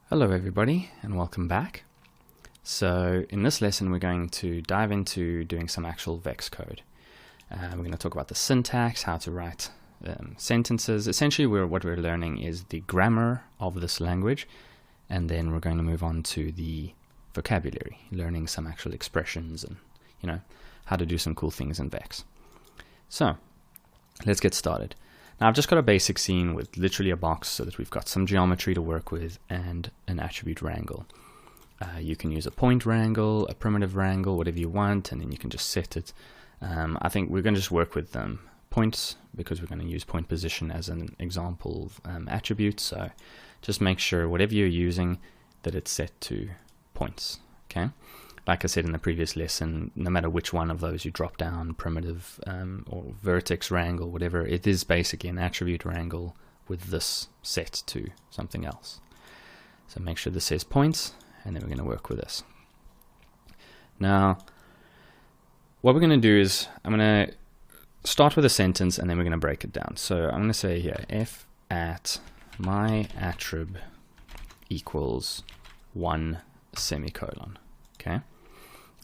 Hello everybody and welcome back. So in this lesson we're going to dive into doing some actual VEX code. We're going to talk about the syntax, how to write sentences. Essentially what we're learning is the grammar of this language, and then we're going to move on to the vocabulary, learning some actual expressions and how to do some cool things in VEX. So let's get started. Now I've just got a basic scene with literally a box so that we've got some geometry to work with and an attribute wrangle. You can use a point wrangle, a primitive wrangle, whatever you want, and then you can just set it. I think we're going to just work with points because we're going to use point position as an example of attribute. So just make sure whatever you're using that it's set to points. Okay. Like I said in the previous lesson, no matter which one of those you drop down, primitive or vertex wrangle, whatever, it is basically an attribute wrangle with this set to something else. So make sure this says points, and then we're going to work with this. Now, what we're going to do is I'm going to start with a sentence, and then we're going to break it down. So I'm going to say here, f at my attrib equals 1 semicolon. Okay.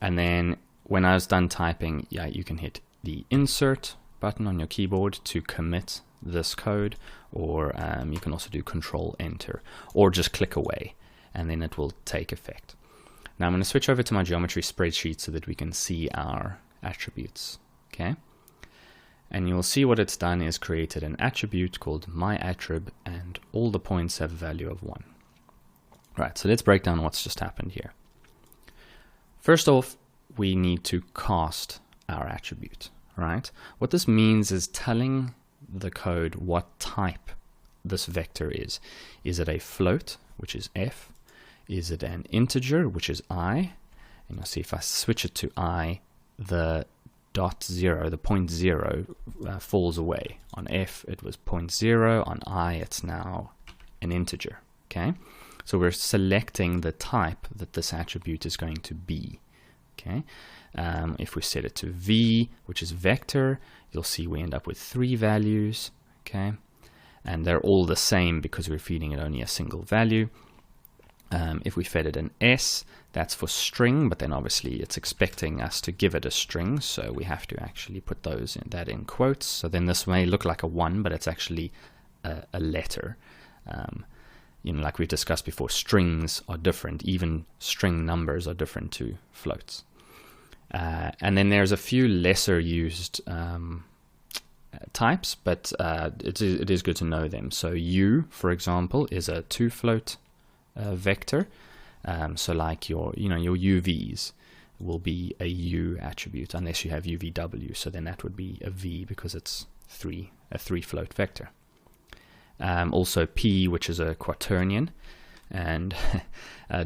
And then when I was done typing, you can hit the insert button on your keyboard to commit this code, or you can also do Control Enter, or just click away, and then it will take effect. Now I'm going to switch over to my geometry spreadsheet so that we can see our attributes. Okay, and you'll see what it's done is created an attribute called myAttrib, and all the points have a value of 1. Right, so let's break down what's just happened here. First off, we need to cast our attribute, right? What this means is telling the code what type this vector is. Is it a float, which is f? Is it an integer, which is I? And you'll see if I switch it to I, the dot 0, the point 0 falls away. On f, it was 0.0. On I, it's now an integer, okay? So we're selecting the type that this attribute is going to be. Okay. If we set it to v, which is vector, you'll see we end up with 3 values. Okay, and they're all the same because we're feeding it only a single value. If we fed it an s, that's for string, but then obviously it's expecting us to give it a string, so we have to actually put that in quotes. So then this may look like a 1, but it's actually a letter. Like we discussed before, strings are different. Even string numbers are different to floats. And then there's a few lesser used types, but it is good to know them. So U, for example, is a 2-float vector. So like your UVs will be a U attribute unless you have UVW. So then that would be a V because it's a 3-float vector. Also P, which is a quaternion, and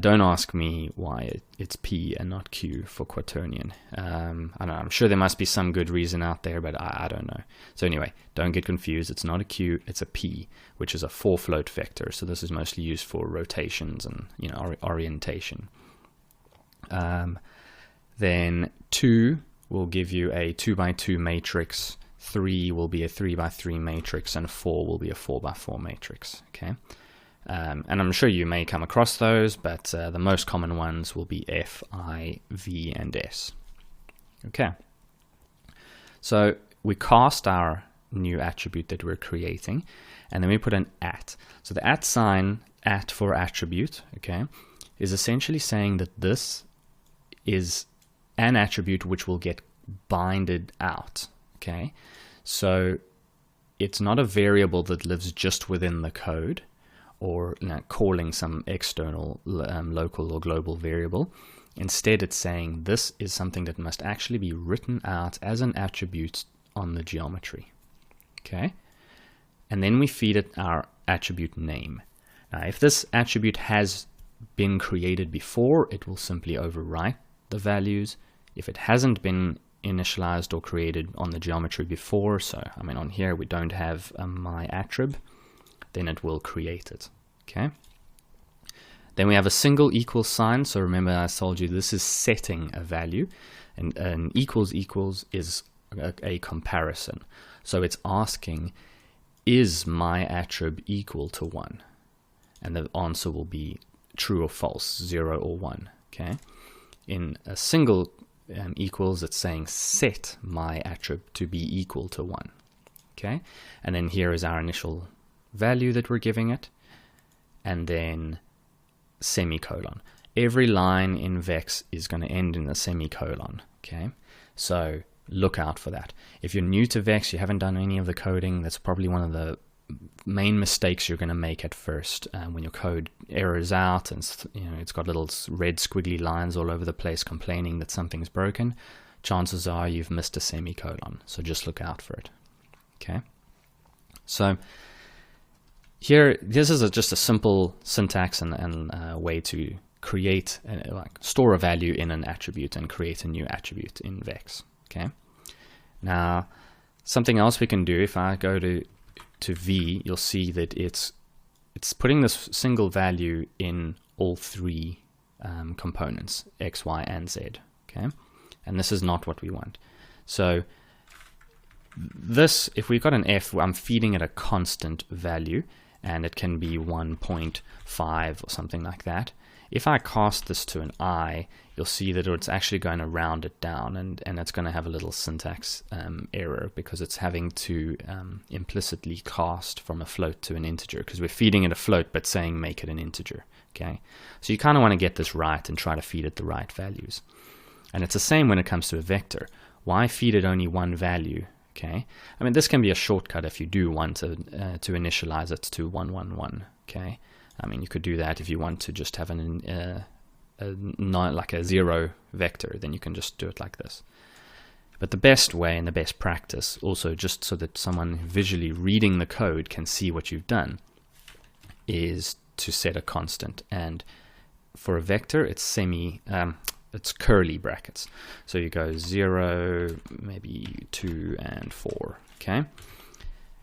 don't ask me why it's P and not Q for quaternion. I don't know, I'm sure there must be some good reason out there, but I don't know. So anyway, don't get confused. It's not a Q, it's a P, which is a 4-float vector. So this is mostly used for rotations and orientation. Then 2 will give you a 2x2 matrix. 3 will be a 3x3 matrix, and 4 will be a 4x4 matrix. Okay, and I'm sure you may come across those, but the most common ones will be F, I, V, and S. Okay, so we cast our new attribute that we're creating, and then we put an at. So the at sign, at for attribute, okay, is essentially saying that this is an attribute which will get binded out. Okay, so it's not a variable that lives just within the code, or calling some external local or global variable. Instead, it's saying this is something that must actually be written out as an attribute on the geometry. Okay, and then we feed it our attribute name. Now, if this attribute has been created before, it will simply overwrite the values. If it hasn't been initialized or created on the geometry before, so on here we don't have myAttrib, then it will create it. Okay, then we have a single equal sign. So remember, I told you this is setting a value, and an equals is a comparison. So it's asking, is myAttrib equal to 1? And the answer will be true or false, 0 or 1. Okay. In a single equals, it's saying set my attrib to be equal to 1. Okay. And then here is our initial value that we're giving it, and then semicolon. Every line in Vex is going to end in a semicolon. Okay. So look out for that. If you're new to Vex, you haven't done any of the coding, that's probably one of the main mistakes you're going to make at first when your code errors out and it's got little red squiggly lines all over the place complaining that something's broken. Chances are you've missed a semicolon, so just look out for it. Okay, so here, this is just a simple syntax and way to create store a value in an attribute and create a new attribute in Vex. Okay, now something else we can do, if I go to V, you'll see that it's putting this single value in all three components, X, Y, and Z. Okay, and this is not what we want. So this, if we've got an F, I'm feeding it a constant value, and it can be 1.5 or something like that. If I cast this to an I, you'll see that it's actually going to round it down, and it's going to have a little syntax error because it's having to implicitly cast from a float to an integer, because we're feeding it a float but saying make it an integer. Okay, so you kind of want to get this right and try to feed it the right values. And it's the same when it comes to a vector. Why feed it only one value? Okay, I mean, this can be a shortcut if you do want to initialize it to 1, 1, 1. Okay, I mean, you could do that if you want to just have like a 0 vector, then you can just do it like this. But the best way and the best practice, also just so that someone visually reading the code can see what you've done, is to set a constant. And for a vector, it's it's curly brackets. So you go 0, maybe 2, and 4. Okay,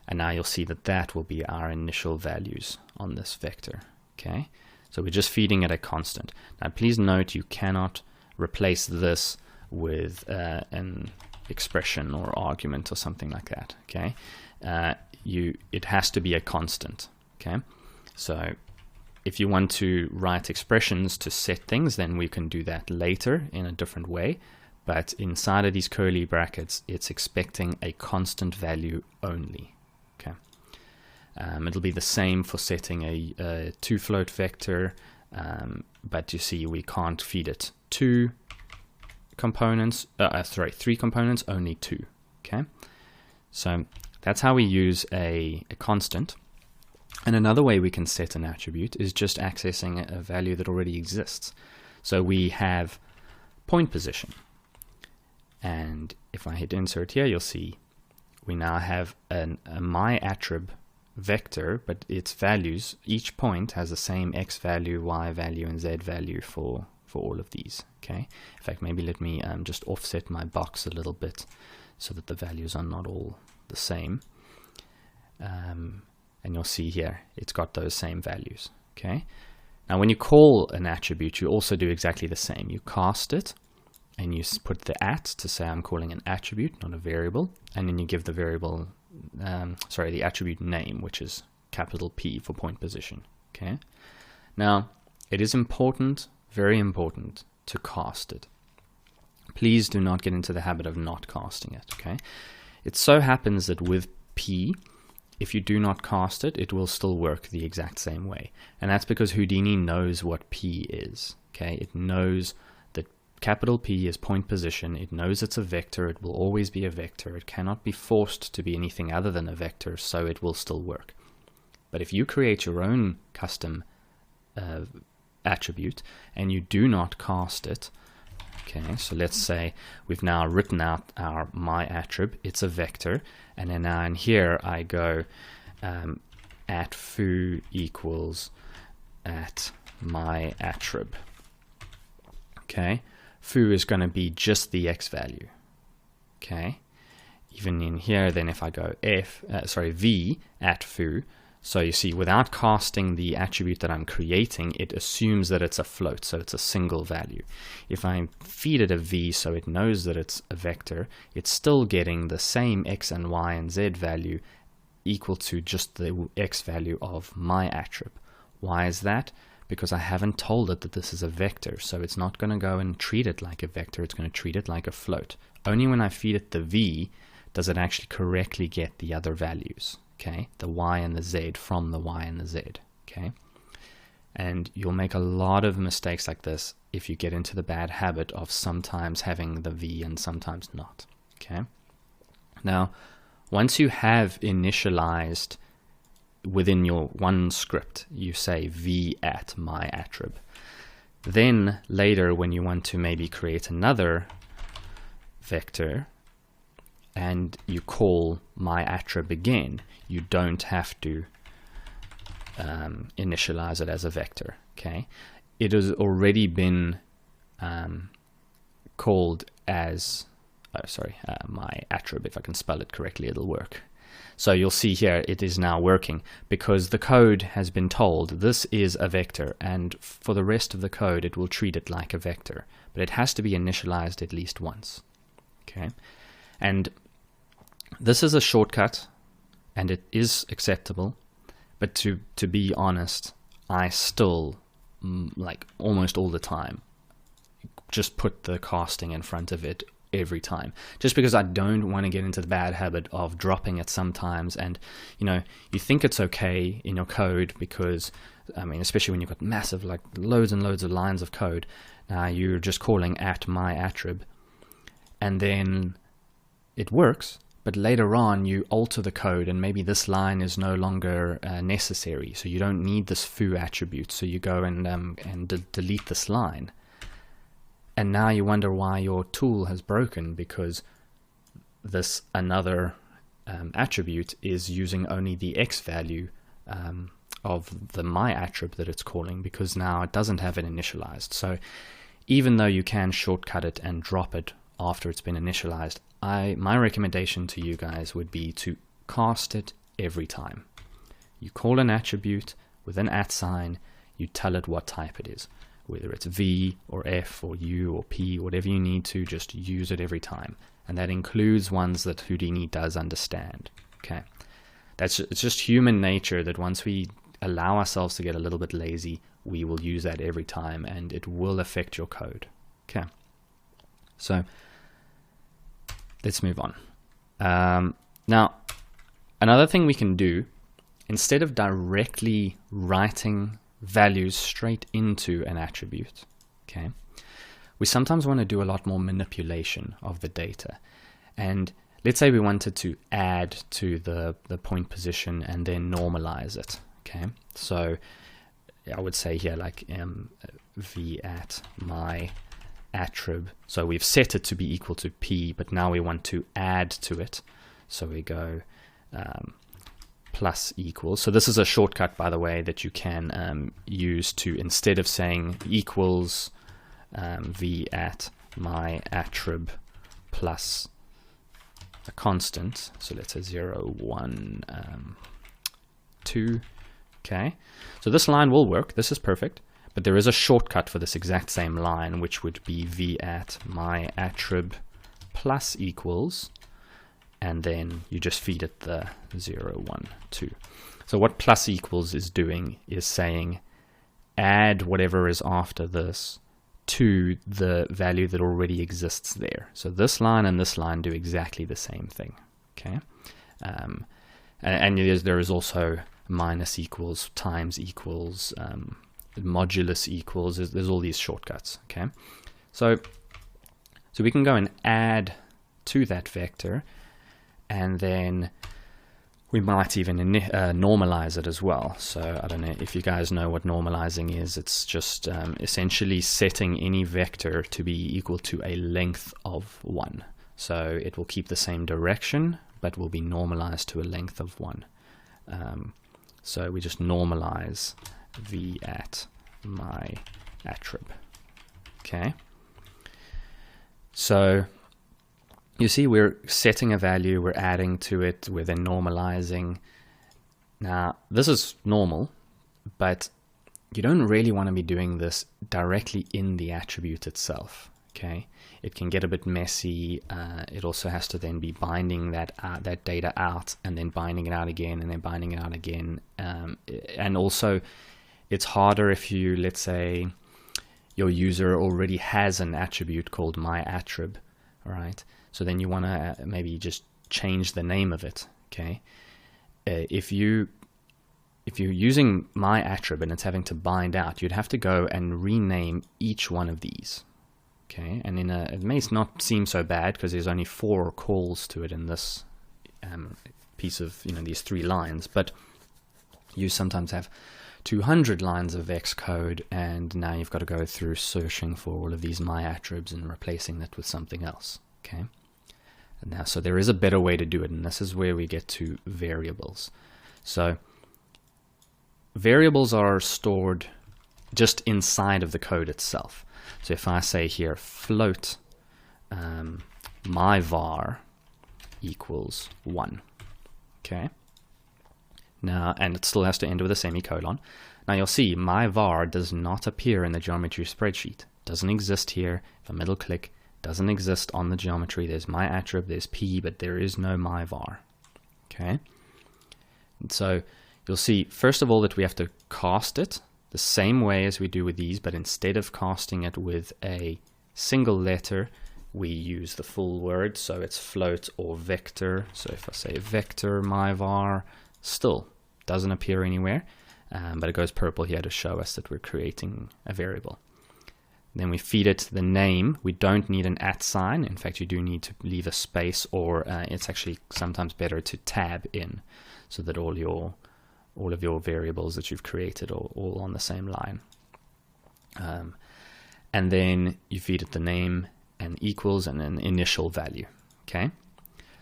and now you'll see that that will be our initial values on this vector. Okay, so we're just feeding it a constant. Now please note, you cannot replace this with an expression or argument or something like that. Okay, it has to be a constant. Okay, so if you want to write expressions to set things, then we can do that later in a different way. But inside of these curly brackets, it's expecting a constant value only. Okay. It'll be the same for setting a 2-float vector, but you see we can't feed it 3 components, only 2. Okay, so that's how we use a constant. And another way we can set an attribute is just accessing a value that already exists. So we have point position, and if I hit insert here, you'll see we now have a my attrib vector, but its values, each point has the same X value, Y value, and Z value for all of these. Okay, in fact, maybe let me just offset my box a little bit so that the values are not all the same. And you'll see here it's got those same values. Okay, now when you call an attribute, you also do exactly the same. You cast it and you put the at to say I'm calling an attribute, not a variable, and then you give the variable the attribute name, which is capital P for point position. Okay, now it is important, very important, to cast it. Please do not get into the habit of not casting it. Okay, it so happens that with P, if you do not cast it, it will still work the exact same way. And that's because Houdini knows what P is. Okay, it knows that capital P is point position. It knows it's a vector. It will always be a vector. It cannot be forced to be anything other than a vector, so it will still work. But if you create your own custom attribute and you do not cast it, okay, so let's say we've now written out our my attrib, it's a vector, and then now in here I go at foo equals at my attrib. Okay, foo is going to be just the X value. Okay, even in here, then if I go v at foo, so you see, without casting the attribute that I'm creating, it assumes that it's a float, so it's a single value. If I feed it a v so it knows that it's a vector, it's still getting the same X and Y and Z value equal to just the X value of my attrib. Why is that? because I haven't told it that this is a vector. So it's not going to go and treat it like a vector. It's going to treat it like a float. Only when I feed it the v does it actually correctly get the other values, okay? The y and the z from the y and the z, okay? And you'll make a lot of mistakes like this if you get into the bad habit of sometimes having the v and sometimes not, okay? Now, once you have initialized within your one script, you say v at my attrib. Then later when you want to maybe create another vector and you call my attrib again, you don't have to initialize it as a vector, okay? It has already been called as my attrib. If I can spell it correctly, it'll work. So you'll see here it is now working because the code has been told this is a vector, and for the rest of the code it will treat it like a vector, but it has to be initialized at least once, okay? And this is a shortcut and it is acceptable, but to be honest, I still like almost all the time just put the casting in front of it every time, just because I don't want to get into the bad habit of dropping it sometimes. And you know, you think it's okay in your code because, I mean, especially when you've got massive, like loads and loads of lines of code, you're just calling at my attrib and then it works, but later on you alter the code and maybe this line is no longer necessary, so you don't need this foo attribute, so you go and delete this line. And now you wonder why your tool has broken, because this another attribute is using only the x value of the my attrib that it's calling, because now it doesn't have it initialized. So even though you can shortcut it and drop it after it's been initialized, my recommendation to you guys would be to cast it every time. You call an attribute with an @ sign, you tell it what type it is. Whether it's V or F or U or P, whatever you need to, just use it every time. And that includes ones that Houdini does understand. Okay, it's just human nature that once we allow ourselves to get a little bit lazy, we will use that every time and it will affect your code. Okay, so let's move on. Now, another thing we can do, instead of directly writing values straight into an attribute, okay, we sometimes want to do a lot more manipulation of the data. And let's say we wanted to add to the point position and then normalize it, okay? So I would say here like v at my attrib. So we've set it to be equal to p, but now we want to add to it. So we go plus equals. So this is a shortcut, by the way, that you can use to, instead of saying equals v at my attrib plus a constant, so let's say 0, 1, 2, okay. So this line will work, this is perfect, but there is a shortcut for this exact same line, which would be v at my attrib plus equals, and then you just feed it the 0, 1, 2. So what plus equals is doing is saying add whatever is after this to the value that already exists there. So this line and this line do exactly the same thing, okay? And there is also minus equals, times equals, modulus equals. There's all these shortcuts, okay? So we can go and add to that vector, and then we might even normalize it as well. So I don't know if you guys know what normalizing is. It's just essentially setting any vector to be equal to a length of 1. So it will keep the same direction, but will be normalized to a length of 1. So we just normalize v at my attrib. Okay. So you see, we're setting a value, we're adding to it, we're then normalizing. Now, this is normal, but you don't really want to be doing this directly in the attribute itself, okay? It can get a bit messy. It also has to then be binding that data out, and then binding it out again, and then binding it out again. And also, it's harder if you, let's say, your user already has an attribute called myAttrib, right? So then you want to maybe just change the name of it, okay? If you're using myAttrib and it's having to bind out, you'd have to go and rename each one of these, okay? And it may not seem so bad because there's only 4 calls to it in this piece of, these 3 lines, but you sometimes have 200 lines of Vex code, and now you've got to go through searching for all of these myAttribs and replacing that with something else, okay? And now, so there is a better way to do it, and this is where we get to variables. So variables are stored just inside of the code itself. So if I say here float my var equals 1, okay? Now, and it still has to end with a semicolon. Now you'll see my var does not appear in the geometry spreadsheet. Doesn't exist here. If I middle click, doesn't exist on the geometry. There's myAttrib, there's p, but there is no my var. Okay. And so you'll see first of all that we have to cast it the same way as we do with these, but instead of casting it with a single letter, we use the full word. So it's float or vector. So if I say vector my var, still doesn't appear anywhere, but it goes purple here to show us that we're creating a variable. Then we feed it the name. We don't need an @ sign. In fact, you do need to leave a space, or it's actually sometimes better to tab in, so that all of your variables that you've created are all on the same line. And then you feed it the name and equals and an initial value. Okay.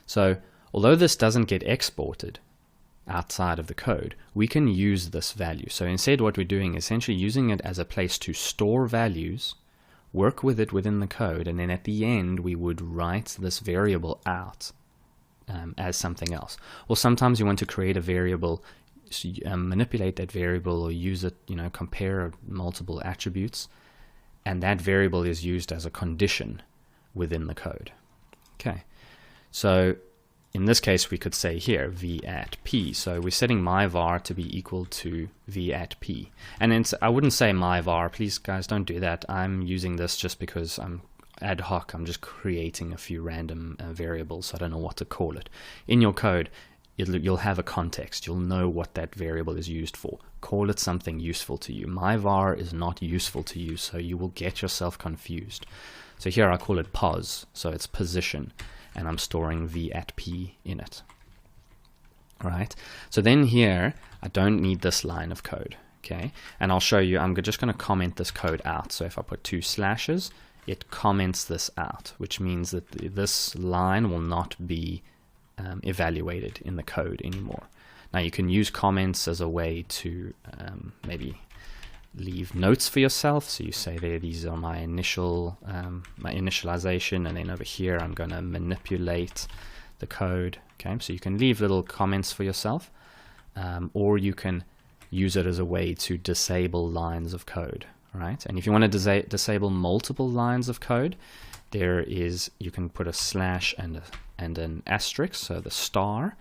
So although this doesn't get exported outside of the code, we can use this value. So instead what we're doing is essentially using it as a place to store values, work with it within the code, and then at the end we would write this variable out as something else. Or sometimes you want to create a variable, so manipulate that variable or use it, compare multiple attributes, and that variable is used as a condition within the code. Okay, so in this case, we could say here v at p. So we're setting my var to be equal to v at p. And I wouldn't say my var. Please, guys, don't do that. I'm using this just because I'm ad hoc. I'm just creating a few random variables. So I don't know what to call it. In your code, you'll have a context. You'll know what that variable is used for. Call it something useful to you. My var is not useful to you, so you will get yourself confused. So here I call it pos. So it's position. And I'm storing v at p in it. Right? So then here, I don't need this line of code. Okay? And I'll show you, I'm just going to comment this code out. So if I put 2 slashes, it comments this out, which means that this line will not be evaluated in the code anymore. Now you can use comments as a way to maybe leave notes for yourself. So you say there, these are my initialization, and then over here I'm going to manipulate the code. Okay, so you can leave little comments for yourself, or you can use it as a way to disable lines of code. Right, and if you want to disable multiple lines of code, you can put a slash and an asterisk, so the star,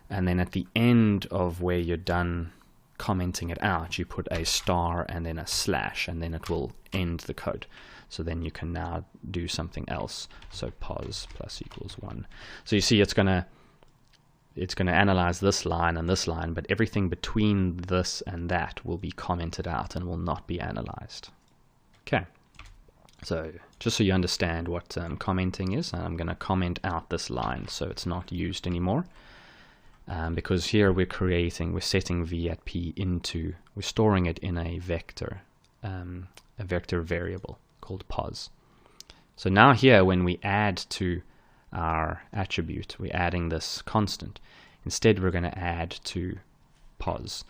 and then at the end of where you're done commenting it out, you put a star and then a slash, and then it will end the code. So then you can now do something else. So pos plus equals 1. So you see it's gonna analyze this line and this line, but everything between this and that will be commented out and will not be analyzed. Okay. So just so you understand what commenting is, I'm going to comment out this line so it's not used anymore. Because here we're setting v at p we're storing it in a vector variable called pos. So now here when we add to our attribute, we're adding this constant. Instead we're going to add to pos.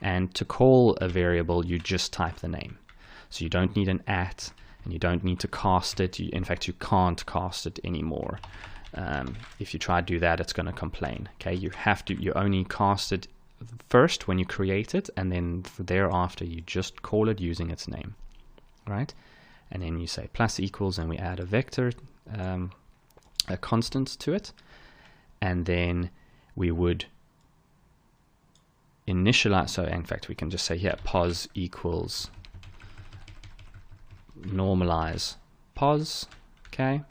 And to call a variable, you just type the name. So you don't need an @ and you don't need to cast it. In fact, you can't cast it anymore. If you try to do that, it's going to complain. Okay, you only cast it first when you create it, and then thereafter you just call it using its name, right? And then you say plus equals, and we add a vector, a constant to it, and then we would initialize, so in fact we can just say here pos equals normalize pos, okay,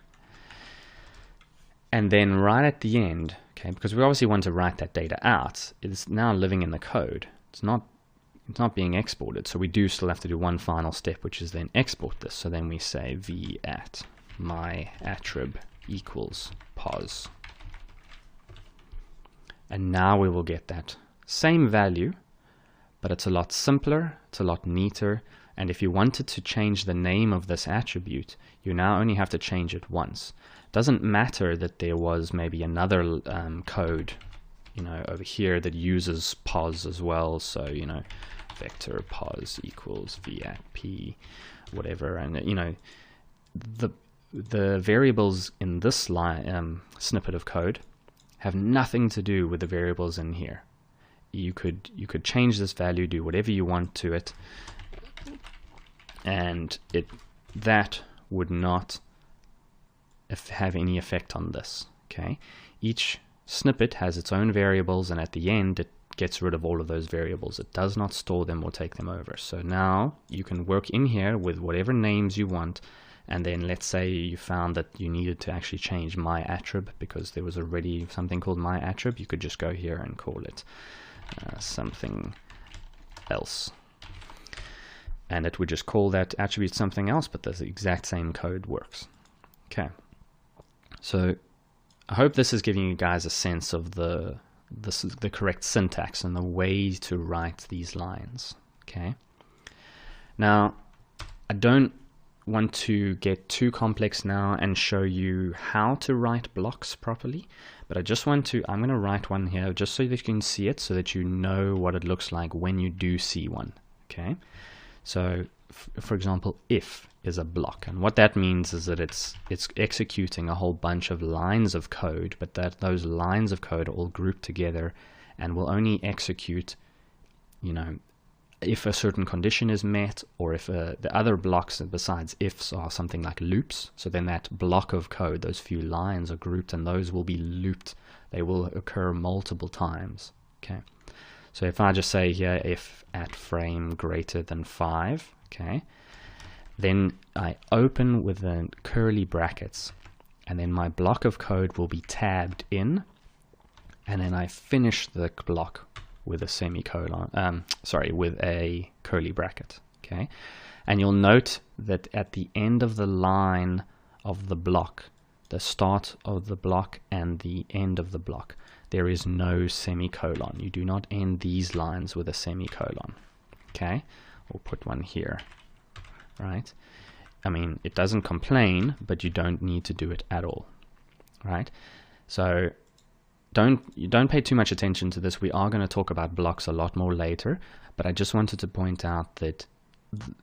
and then right at the end, okay, because we obviously want to write that data out, it's now living in the code, it's not being exported, so we do still have to do one final step, which is then export this. So then we say v at my attrib equals pos, and now we will get that same value, but it's a lot simpler, it's a lot neater, and if you wanted to change the name of this attribute, you now only have to change it once. It doesn't matter that there was maybe another code, you know, over here that uses pos as well, so, you know, vector pos equals v at p, whatever, and, you know, the variables in this line, snippet of code have nothing to do with the variables in here. You could change this value, do whatever you want to it, and that would not have any effect on this. Okay, each snippet has its own variables, and at the end it gets rid of all of those variables. It does not store them or take them over. So now you can work in here with whatever names you want, and then let's say you found that you needed to actually change my attrib because there was already something called my attrib. You could just go here and call it something else, and it would just call that attribute something else, but the exact same code works. Okay, so I hope this is giving you guys a sense of the correct syntax and the way to write these lines. Okay, now I don't want to get too complex now and show you how to write blocks properly, but I just want to, I'm going to write one here just so that you can see it, so that you know what it looks like when you do see one. Okay, so for example, if is a block, and what that means is that it's executing a whole bunch of lines of code, but that those lines of code are all grouped together and will only execute, you know, if a certain condition is met, or if the other blocks besides ifs are something like loops. So then that block of code, those few lines are grouped, and those will be looped. They will occur multiple times. Okay, so if I just say here if at frame greater than 5, okay, then I open with the curly brackets, and then my block of code will be tabbed in, and then I finish the block with a semicolon, with a curly bracket. Okay, and you'll note that at the end of the line of the block, the start of the block and the end of the block, there is no semicolon. You do not end these lines with a semicolon. Okay, we'll put one here, right? I mean, it doesn't complain, but you don't need to do it at all, right? So don't pay too much attention to this. We are going to talk about blocks a lot more later, but I just wanted to point out that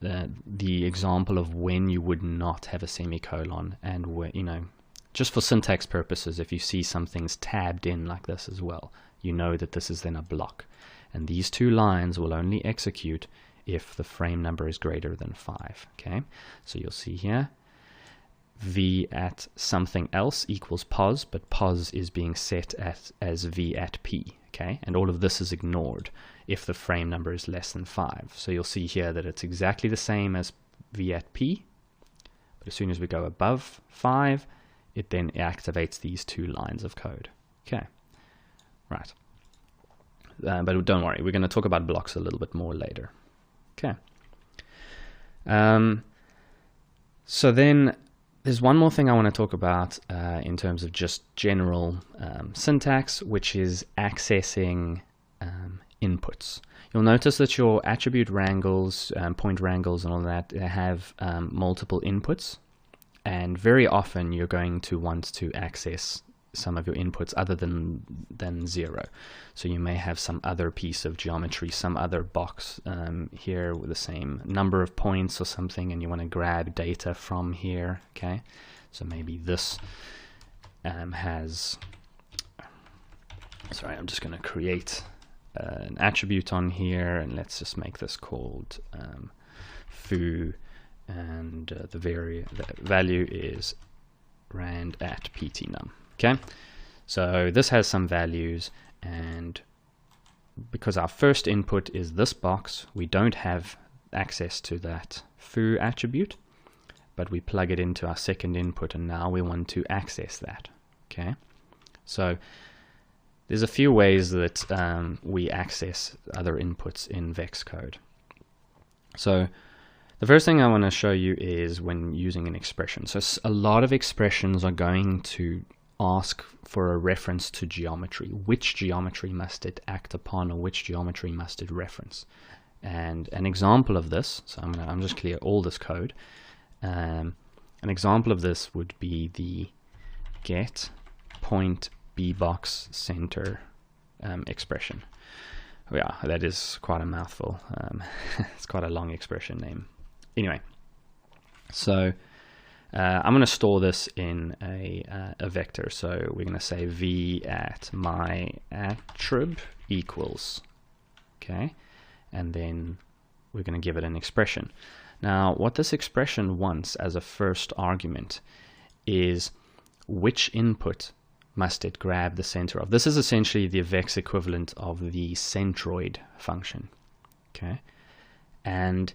the example of when you would not have a semicolon, and where, you know, just for syntax purposes, if you see some things tabbed in like this as well, you know that this is then a block, and these two lines will only execute if the frame number is greater than 5. Okay, so you'll see here v at something else equals pos, but pos is being set as v at p. Okay, and all of this is ignored if the frame number is less than 5. So you'll see here that it's exactly the same as v at p, but as soon as we go above 5, it then activates these two lines of code. Okay, right. But don't worry, we're going to talk about blocks a little bit more later. Okay. So then there's one more thing I want to talk about in terms of just general syntax, which is accessing inputs. You'll notice that your attribute wrangles, point wrangles and all that have multiple inputs, and very often you're going to want to access some of your inputs other than 0. So you may have some other piece of geometry, some other box here with the same number of points or something, and you want to grab data from here. Okay, so maybe this has, sorry, I'm just going to create an attribute on here, and let's just make this called foo, and the value is rand at ptnum. Okay, so this has some values, and because our first input is this box, we don't have access to that foo attribute, but we plug it into our second input, and now we want to access that. Okay, so there's a few ways that we access other inputs in VEX code. So the first thing I want to show you is when using an expression. So a lot of expressions are going to ask for a reference to geometry. Which geometry must it act upon, or which geometry must it reference? And an example of this, so I'm just clear all this code. An example of this would be the get point bbox center expression. Yeah, that is quite a mouthful. It's quite a long expression name. Anyway, so I'm going to store this in a vector. So we're going to say v at my attrib equals, okay, and then we're going to give it an expression. Now, what this expression wants as a first argument is which input must it grab the center of. This is essentially the VEX equivalent of the centroid function, okay, and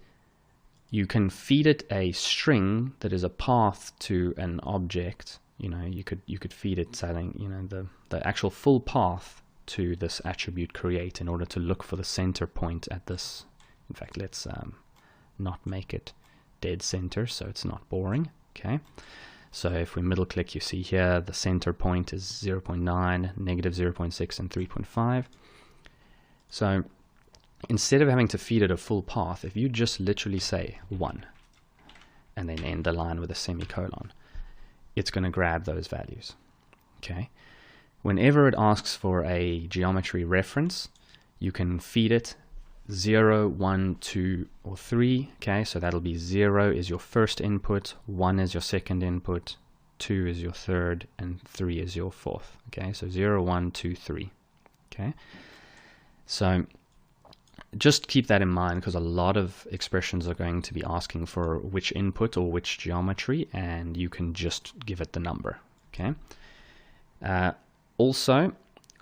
you can feed it a string that is a path to an object. You know, you could feed it saying, you know, the actual full path to this attribute create in order to look for the center point at this. In fact, let's not make it dead center so it's not boring. Okay, so if we middle click, you see here the center point is 0.9, -0.6, and 3.5. So instead of having to feed it a full path, if you just literally say 1 and then end the line with a semicolon, it's going to grab those values. Okay. Whenever it asks for a geometry reference, you can feed it 0, 1, 2, or 3. Okay, so that'll be 0 is your first input, 1 is your second input, 2 is your third, and 3 is your fourth. Okay, so 0, 1, 2, 3. Okay, so just keep that in mind, because a lot of expressions are going to be asking for which input or which geometry, and you can just give it the number. Okay. Also,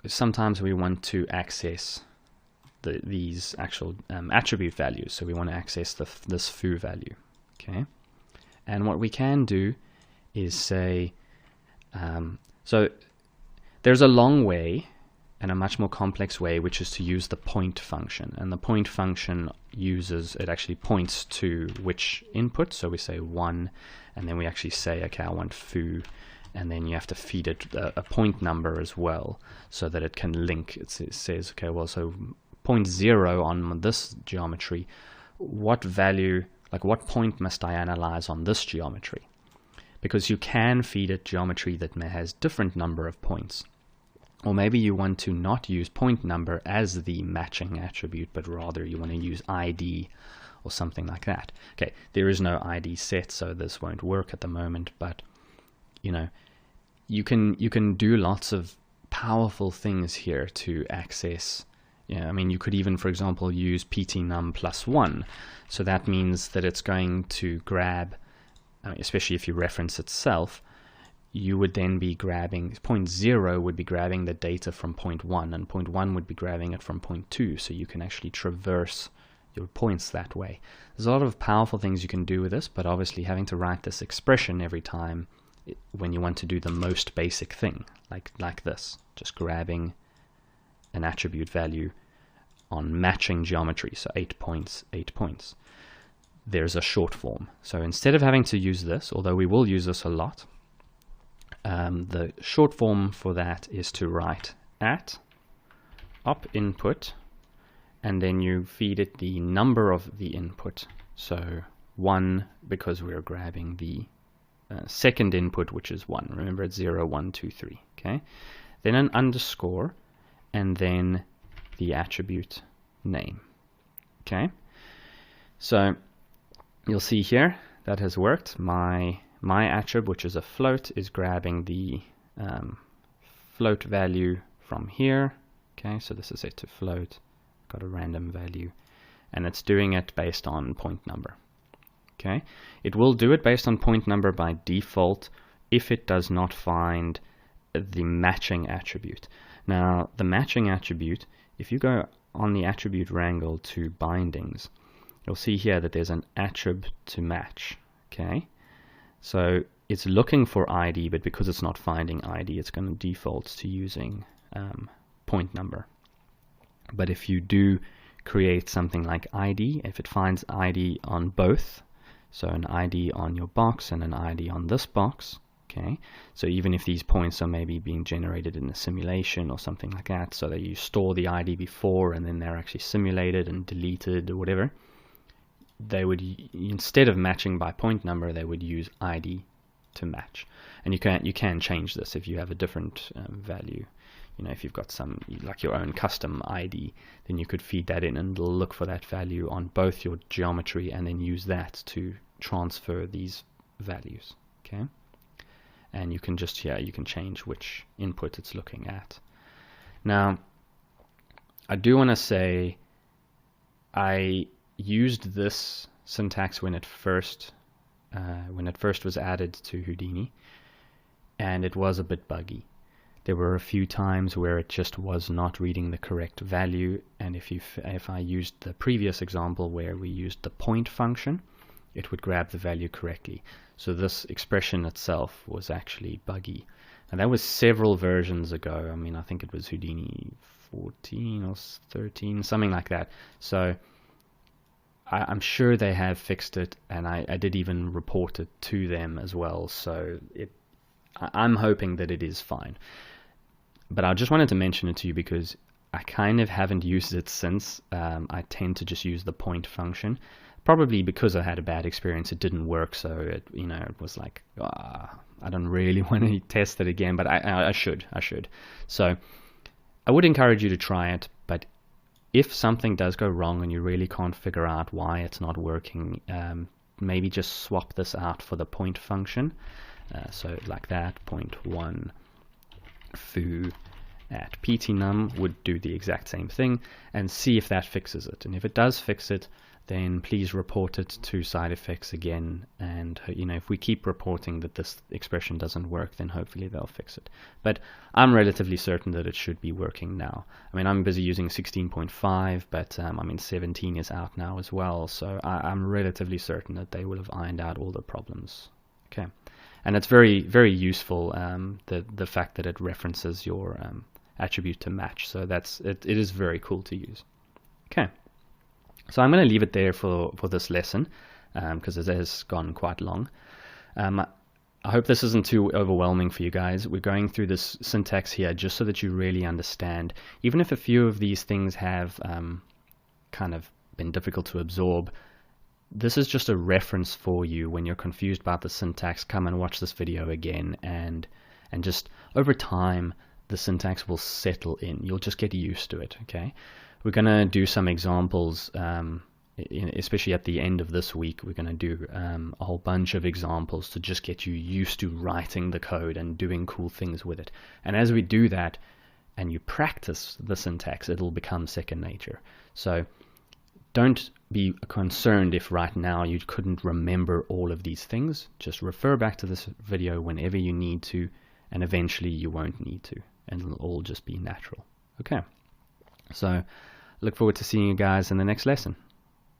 sometimes we want to access these actual attribute values, so we want to access this foo value. Okay, and what we can do is say, so there's a long way and a much more complex way, which is to use the point function. And the point function it actually points to which input. So we say 1, and then we actually say, okay, I want foo, and then you have to feed it a point number as well, so that it can link. It says, okay, well, so 0.0 on this geometry, what value, like what point must I analyze on this geometry? Because you can feed it geometry that has different number of points. Or maybe you want to not use point number as the matching attribute, but rather you want to use ID or something like that. Okay, there is no ID set, so this won't work at the moment, but you know, you can do lots of powerful things here to access. Yeah, I mean, you could even, for example, use ptnum +1. So that means that it's going to grab, especially if you reference itself, you would then be grabbing, 0.0 would be grabbing the data from 0.1, and 0.1 would be grabbing it from 0.2, so you can actually traverse your points that way. There's a lot of powerful things you can do with this, but obviously having to write this expression every time when you want to do the most basic thing, like this, just grabbing an attribute value on matching geometry, so 8 points, 8 points. There's a short form. So instead of having to use this, although we will use this a lot, the short form for that is to write at op input, and then you feed it the number of the input. So 1, because we're grabbing the second input, which is 1. Remember, it's 0, 1, 2, 3. Okay. Then an underscore, and then the attribute name. Okay. So you'll see here that has worked. My attrib, which is a float, is grabbing the float value from here. Okay, so this is set to float, got a random value, and it's doing it based on point number. Okay, it will do it based on point number by default if it does not find the matching attribute. Now, the matching attribute, if you go on the attribute wrangle to bindings, you'll see here that there's an attribute to match. Okay, so it's looking for ID, but because it's not finding ID, it's going to default to using point number. But if you do create something like ID, if it finds ID on both, so an ID on your box and an ID on this box, okay, so even if these points are maybe being generated in a simulation or something like that, so that you store the ID before and then they're actually simulated and deleted or whatever, they would, instead of matching by point number, they would use ID to match. And you can change this if you have a different value. You know, if you've got some, like your own custom ID, then you could feed that in and it'll look for that value on both your geometry and then use that to transfer these values. Okay, and you can just, you can change which input it's looking at. Now, I do want to say I used this syntax when it first was added to Houdini, and it was a bit buggy. There were a few times where it just was not reading the correct value, and if I used the previous example where we used the point function, it would grab the value correctly. So this expression itself was actually buggy. And that was several versions ago. I mean, I think it was Houdini 14 or 13, something like that. So I'm sure they have fixed it, and I did even report it to them as well. So I'm hoping that it is fine. But I just wanted to mention it to you because I kind of haven't used it since. I tend to just use the point function, probably because I had a bad experience. It didn't work, so it was like, I don't really want to test it again, but I should. So I would encourage you to try it, but if something does go wrong and you really can't figure out why it's not working, maybe just swap this out for the point function. So like that, point1 foo at ptnum would do the exact same thing, and see if that fixes it. And if it does fix it, then please report it to side effects again, and if we keep reporting that this expression doesn't work, then hopefully they'll fix it. But I'm relatively certain that it should be working now. I mean, I'm busy using 16.5, but 17 is out now as well, so I'm relatively certain that they will have ironed out all the problems. Okay, and it's very, very useful, the fact that it references your attribute to match, so it is very cool to use. Okay. So I'm going to leave it there for this lesson, because it has gone quite long. I hope this isn't too overwhelming for you guys. We're going through this syntax here just so that you really understand. Even if a few of these things have kind of been difficult to absorb, this is just a reference for you. When you're confused about the syntax, come and watch this video again, and just over time the syntax will settle in. You'll just get used to it. Okay. We're going to do some examples, especially at the end of this week. We're going to do a whole bunch of examples to just get you used to writing the code and doing cool things with it. And as we do that and you practice the syntax, it'll become second nature. So don't be concerned if right now you couldn't remember all of these things. Just refer back to this video whenever you need to, and eventually you won't need to, and it'll all just be natural. Okay. So look forward to seeing you guys in the next lesson.